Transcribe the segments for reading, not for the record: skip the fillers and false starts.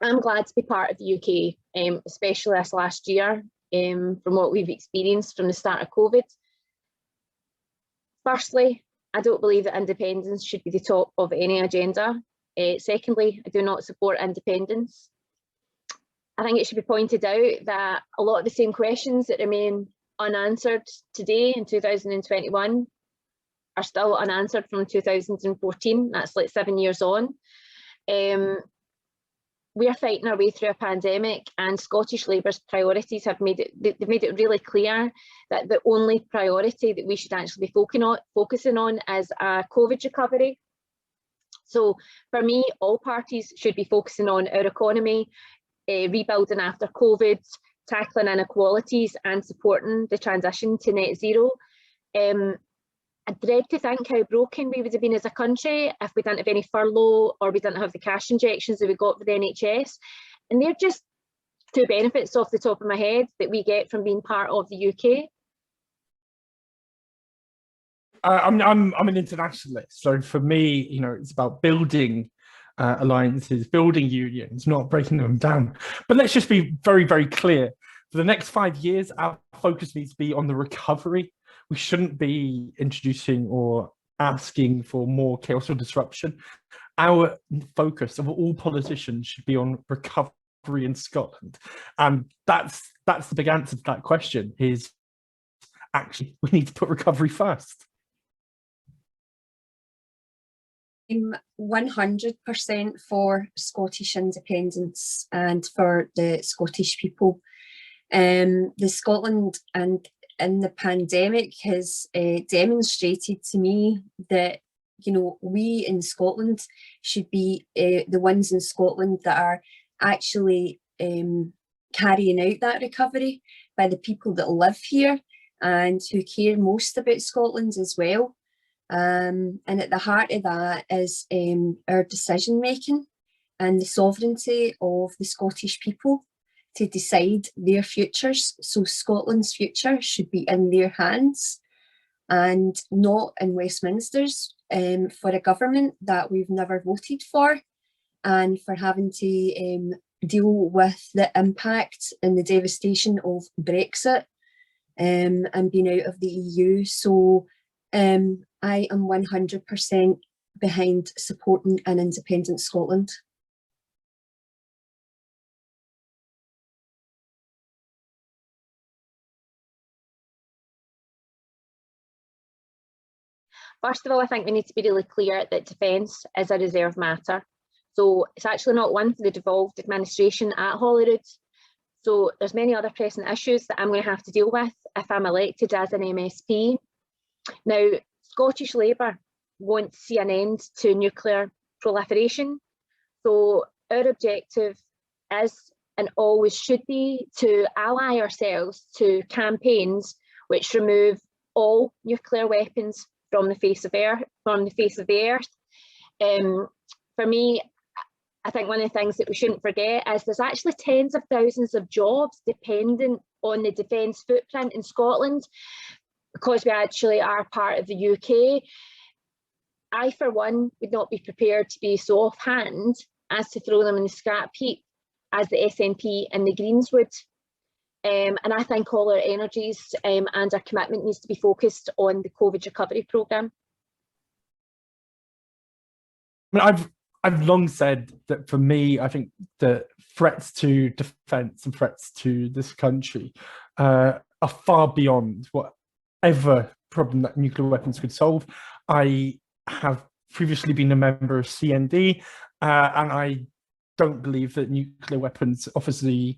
I'm glad to be part of the UK, especially this last year, from what we've experienced from the start of COVID. Firstly, I don't believe that independence should be the top of any agenda. Secondly, I do not support independence. I think it should be pointed out that a lot of the same questions that remain unanswered today in 2021 are still unanswered from 2014. That's like 7 years on. We are fighting our way through a pandemic, and Scottish Labour's priorities have made it really clear that the only priority that we should actually be focusing on is a COVID recovery. So for me, all parties should be focusing on our economy, rebuilding after COVID, tackling inequalities and supporting the transition to net zero. I dread to think how broken we would have been as a country if we didn't have any furlough or we didn't have the cash injections that we got for the NHS. And they're just two benefits off the top of my head that we get from being part of the UK. I'm an internationalist, so for me, it's about building alliances, building unions, not breaking them down. But let's just be very, very clear. For the next 5 years, our focus needs to be on the recovery. We shouldn't be introducing or asking for more chaos or disruption. Our focus of all politicians should be on recovery in Scotland. And that's the big answer to that question, is actually we need to put recovery first. I'm 100% for Scottish independence and for the Scottish people. The Scotland and in the pandemic has demonstrated to me that we in Scotland should be the ones in Scotland that are actually carrying out that recovery by the people that live here and who care most about Scotland as well. And at the heart of that is our decision making and the sovereignty of the Scottish people to decide their futures. So Scotland's future should be in their hands and not in Westminster's, for a government that we've never voted for, and for having to deal with the impact and the devastation of Brexit and being out of the EU. So I am 100% behind supporting an independent Scotland. First of all, I think we need to be really clear that defence is a reserve matter. So it's actually not one for the devolved administration at Holyrood. So there's many other pressing issues that I'm going to have to deal with if I'm elected as an MSP. Now, Scottish Labour won't see an end to nuclear proliferation. So our objective is, and always should be, to ally ourselves to campaigns which remove all nuclear weapons from the face of the earth. For me, I think one of the things that we shouldn't forget is there's actually tens of thousands of jobs dependent on the defence footprint in Scotland, because we actually are part of the UK. I, for one, would not be prepared to be so offhand as to throw them in the scrap heap as the SNP and the Greens would. And I think all our energies and our commitment needs to be focused on the COVID recovery programme. I mean, I've long said that for me, I think the threats to defence and threats to this country are far beyond whatever problem that nuclear weapons could solve. I have previously been a member of CND, and I don't believe that nuclear weapons offers the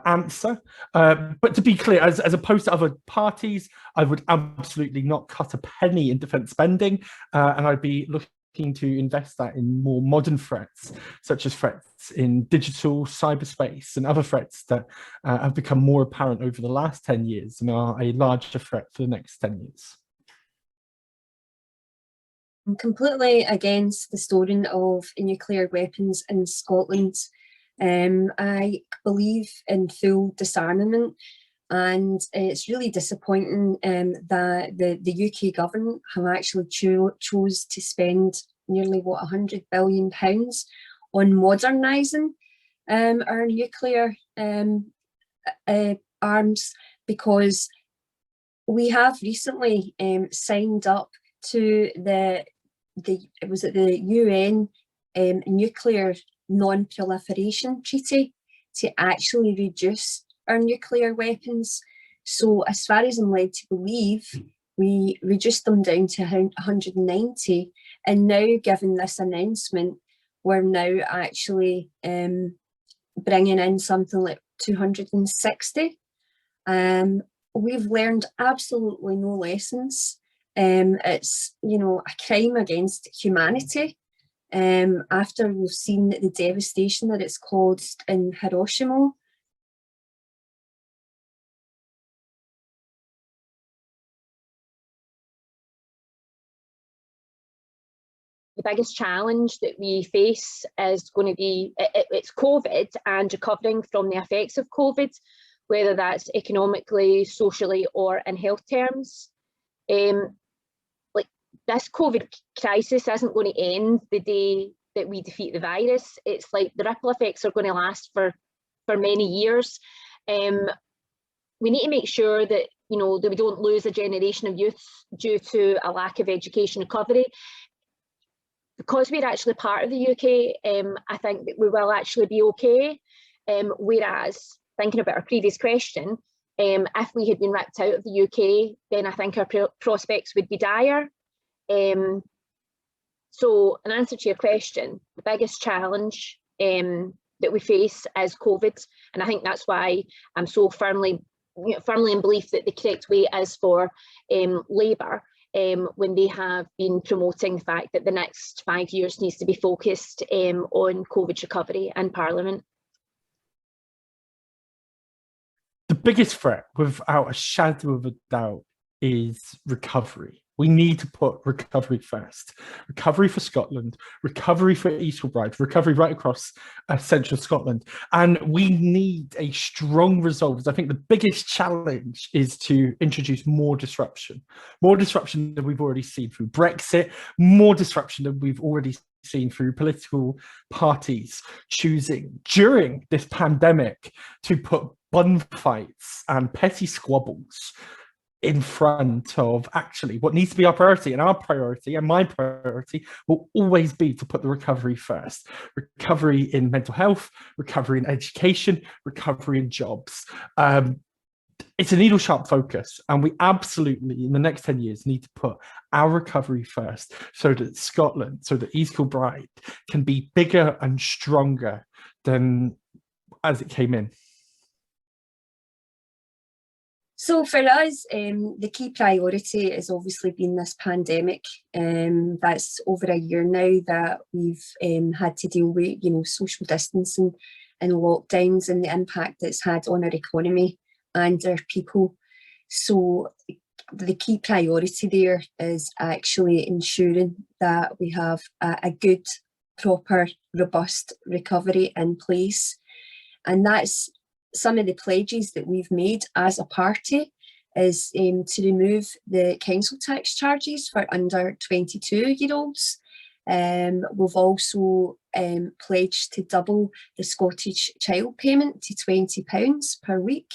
answer. But to be clear, as opposed to other parties, I would absolutely not cut a penny in defence spending, and I'd be looking to invest that in more modern threats, such as threats in digital cyberspace and other threats that have become more apparent over the last 10 years and are a larger threat for the next 10 years. I'm completely against the storing of nuclear weapons in Scotland. I believe in full disarmament, and it's really disappointing that the UK government have actually chose to spend nearly £100 billion on modernising our nuclear arms, because we have recently signed up to the UN nuclear non-proliferation treaty to actually reduce our nuclear weapons. So as far as I'm led to believe, we reduced them down to 190, and now, given this announcement, we're now actually bringing in something like 260. We've learned absolutely no lessons. It's, a crime against humanity. After we've seen the devastation that it's caused in Hiroshima. The biggest challenge that we face is going to be, it's COVID and recovering from the effects of COVID, whether that's economically, socially, or in health terms. Like, this COVID crisis isn't going to end the day that we defeat the virus. It's like the ripple effects are going to last for many years. We need to make sure that, that we don't lose a generation of youth due to a lack of education recovery. Because we're actually part of the UK, I think that we will actually be okay. Whereas, thinking about our previous question, if we had been ripped out of the UK, then I think our prospects would be dire. So, in answer to your question, the biggest challenge that we face is COVID, and I think that's why I'm so firmly in belief that the correct way is for Labour. When they have been promoting the fact that the next 5 years needs to be focused on COVID recovery in Parliament. The biggest threat, without a shadow of a doubt, is recovery. We need to put recovery first. Recovery for Scotland, recovery for East Kilbride, recovery right across central Scotland. And we need a strong resolve. I think the biggest challenge is to introduce more disruption than we've already seen through Brexit, more disruption than we've already seen through political parties choosing during this pandemic to put bun fights and petty squabbles in front of actually what needs to be our priority. And our priority, and my priority, will always be to put the recovery first. Recovery in mental health, recovery in education, recovery in jobs. It's a needle sharp focus, and we absolutely, in the next 10 years, need to put our recovery first so that Scotland, so that East Kilbride can be bigger and stronger than as it came in. So for us, the key priority has obviously been this pandemic. That's over a year now that we've had to deal with, social distancing and lockdowns and the impact it's had on our economy and our people. So the key priority there is actually ensuring that we have a good, proper, robust recovery in place. And that's some of the pledges that we've made as a party, is to remove the council tax charges for under 22-year-olds. We've also pledged to double the Scottish child payment to £20 per week.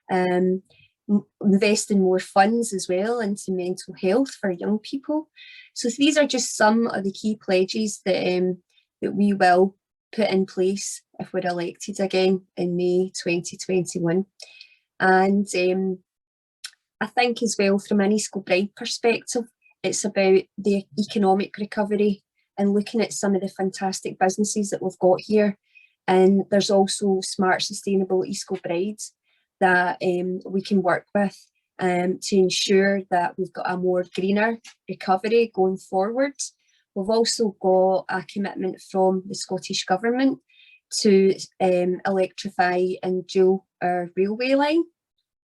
Invest in more funds as well into mental health for young people. So these are just some of the key pledges that we will put in place if we're elected again in May 2021. And I think as well, from an East Kilbride perspective, it's about the economic recovery and looking at some of the fantastic businesses that we've got here. And there's also Smart Sustainable East Kilbride that we can work with to ensure that we've got a more greener recovery going forward. We've also got a commitment from the Scottish Government to electrify and dual our railway line.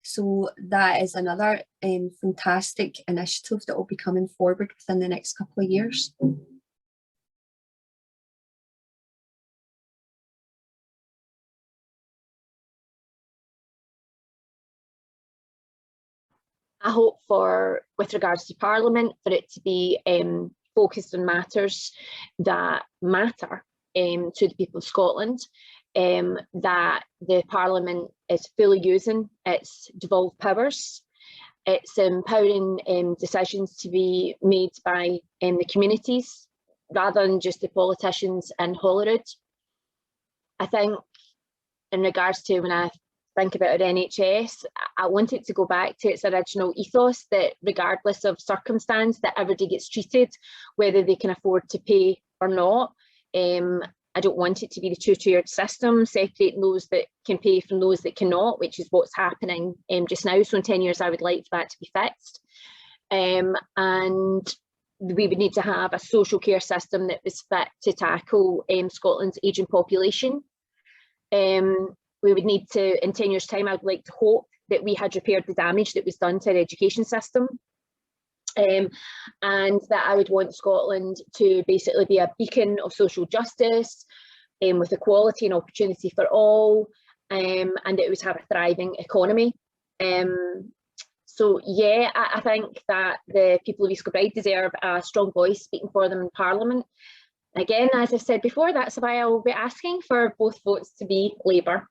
So that is another fantastic initiative that will be coming forward within the next couple of years. I hope with regards to Parliament, for it to be focused on matters that matter to the people of Scotland. that the Parliament is fully using its devolved powers. It's empowering decisions to be made by the communities rather than just the politicians in Holyrood. I think in regards to when I think about our NHS, I want it to go back to its original ethos that regardless of circumstance, that everybody gets treated, whether they can afford to pay or not. I don't want it to be the two-tiered system, separating those that can pay from those that cannot, which is what's happening just now. So in 10 years, I would like for that to be fixed. And we would need to have a social care system that was fit to tackle Scotland's ageing population. We would need to, in 10 years' time, I would like to hope that we had repaired the damage that was done to our education system. And that I would want Scotland to basically be a beacon of social justice with equality and opportunity for all, and that it would have a thriving economy. So yeah, I think that the people of East Kilbride deserve a strong voice speaking for them in Parliament. Again, as I said before, that's why I will be asking for both votes to be Labour.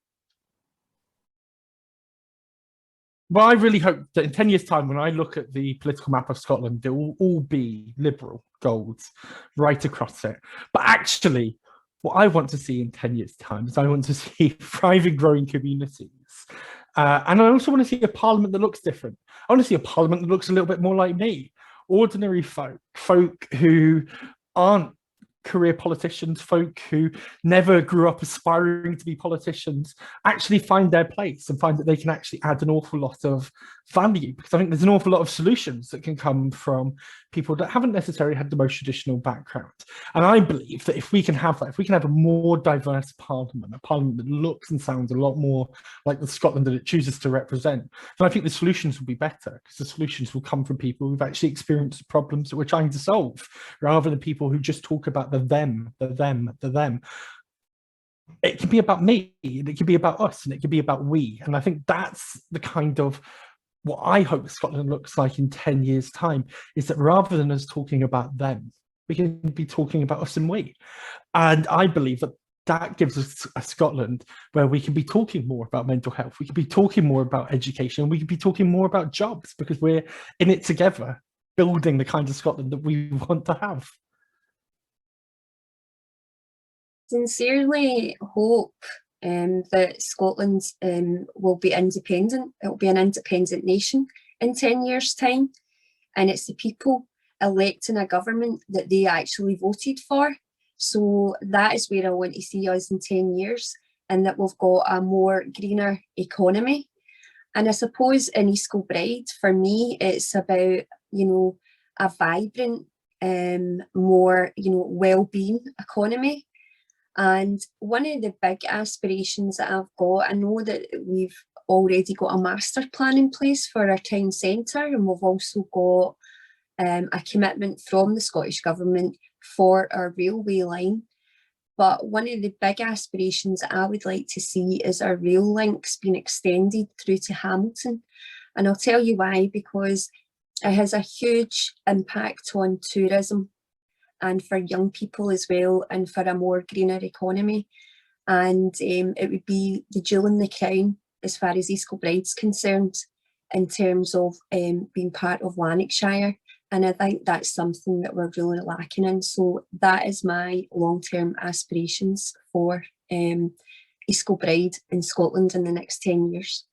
Well, I really hope that in 10 years' time, when I look at the political map of Scotland, it will all be Liberal golds right across it. But actually, what I want to see in 10 years' time is I want to see thriving, growing communities. And I also want to see a Parliament that looks different. I want to see a Parliament that looks a little bit more like me. Ordinary folk who aren't career politicians, folk who never grew up aspiring to be politicians, actually find their place and find that they can actually add an awful lot of value, because I think there's an awful lot of solutions that can come from people that haven't necessarily had the most traditional background. And I believe that if we can have that, if we can have a more diverse Parliament, a Parliament that looks and sounds a lot more like the Scotland that it chooses to represent, then I think the solutions will be better, because the solutions will come from people who've actually experienced the problems that we're trying to solve, rather than people who just talk about the them. It can be about me, and it can be about us, and it can be about we. And I think that's the kind of what I hope Scotland looks like in 10 years' time, is that rather than us talking about them, we can be talking about us and we. And I believe that that gives us a Scotland where we can be talking more about mental health, we can be talking more about education, and we can be talking more about jobs, because we're in it together, building the kind of Scotland that we want to have. Sincerely hope that Scotland will be independent. It will be an independent nation in 10 years' time. And it's the people electing a government that they actually voted for. So that is where I want to see us in 10 years, and that we've got a more greener economy. And I suppose in East Kilbride, for me, it's about, a vibrant, more, well-being economy. And one of the big aspirations that I've got, I know that we've already got a master plan in place for our town centre, and we've also got a commitment from the Scottish Government for our railway line. But one of the big aspirations that I would like to see is our rail links being extended through to Hamilton. And I'll tell you why, because it has a huge impact on tourism, and for young people as well, and for a more greener economy. And it would be the jewel in the crown as far as East Kilbride's concerned, in terms of being part of Lanarkshire. And I think that's something that we're really lacking in. So that is my long-term aspirations for East Kilbride in Scotland in the next 10 years.